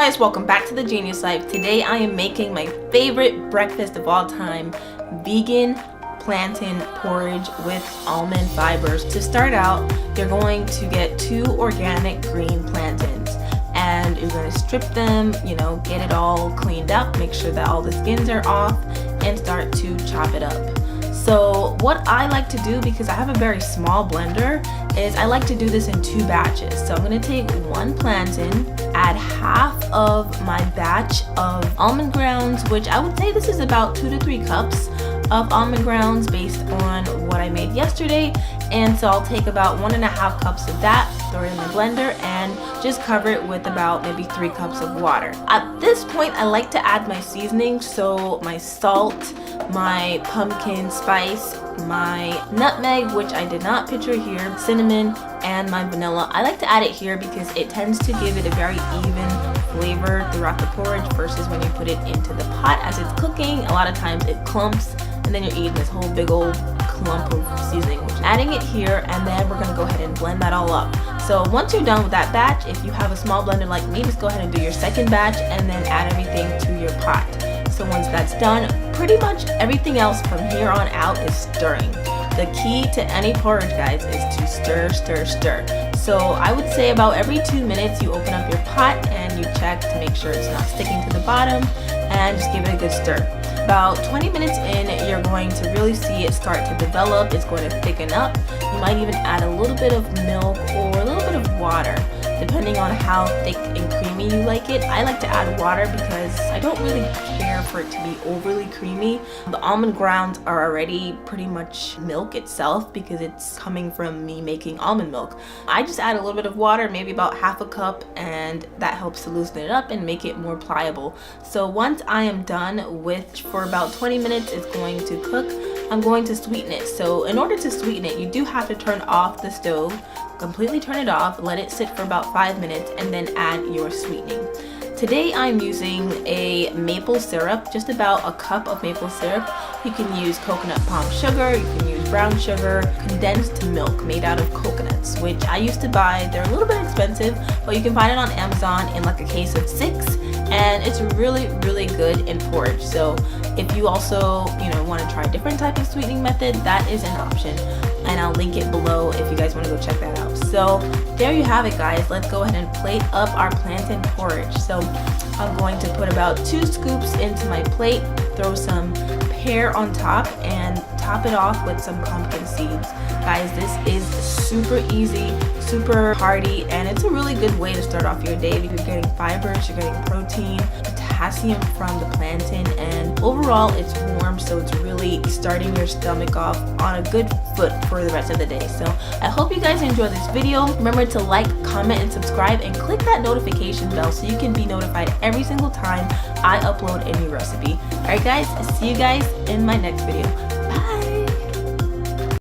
guys, welcome back to the Genius Life. Today I am making my favorite breakfast of all time, vegan plantain porridge with almond fibers. To start out, you're going to get 2 organic green plantains and you're going to strip them, get it all cleaned up, make sure that all the skins are off, and start to chop it up. So what I like to do, because I have a very small blender, is I like to do this in 2 batches. So I'm going to take 1 plantain, add half of my batch of almond grounds, which I would say this is about 2 to 3 cups of almond grounds based on what I made yesterday. And so I'll take about 1.5 cups of that, throw it in my blender, and just cover it with about maybe 3 cups of water. At this point, I like to add my seasoning, so my salt, my pumpkin spice, my nutmeg, which I did not picture here, cinnamon, and my vanilla. I like to add it here because it tends to give it a very even flavor throughout the porridge versus when you put it into the pot. As it's cooking, a lot of times it clumps and then you're eating this whole big old clump of seasoning. Adding it here, and then we're gonna go ahead and blend that all up. So once you're done with that batch, if you have a small blender like me, just go ahead and do your second batch and then add everything to your pot. So once that's done, pretty much everything else from here on out is stirring. The key to any porridge, guys, is to stir, stir, stir. So I would say about every 2 minutes you open up your pot and you check to make sure it's not sticking to the bottom, and just give it a good stir. About 20 minutes in, you're going to really see it start to develop. It's going to thicken up. You might even add a little bit of milk or a little bit of water, depending on how thick and creamy you like it. I like to add water because I don't really care for it to be overly creamy. The almond grounds are already pretty much milk itself because it's coming from me making almond milk. I just add a little bit of water, maybe about 1/2 cup, and that helps to loosen it up and make it more pliable. So once I am done with, for about 20 minutes, it's going to cook, I'm going to sweeten it. So in order to sweeten it, you do have to turn off the stove, completely turn it off, let it sit for about 5 minutes, and then add your sweetening. Today I'm using a maple syrup, just about 1 cup of maple syrup. You can use coconut palm sugar, you can use brown sugar, condensed milk made out of coconuts, which I used to buy. They're a little bit expensive, but you can find it on Amazon in like a case of 6, and it's really, really good in porridge. So if you also, want to try a different type of sweetening method, that is an option, and I'll link it below if you guys want to go check that out. So there you have it, guys. Let's go ahead and plate up our plantain porridge. So I'm going to put about 2 scoops into my plate, throw some pear on top, and top it off with some pumpkin seeds. Guys, this is super easy, super hearty, and it's a really good way to start off your day. You're getting fibers, you're getting protein, potassium from the plantain, and overall it's warm, so it's really starting your stomach off on a good foot for the rest of the day. So I hope you guys enjoyed this video. Remember to like, comment, and subscribe, and click that notification bell so you can be notified every single time I upload a new recipe. Alright guys, see you guys in my next video.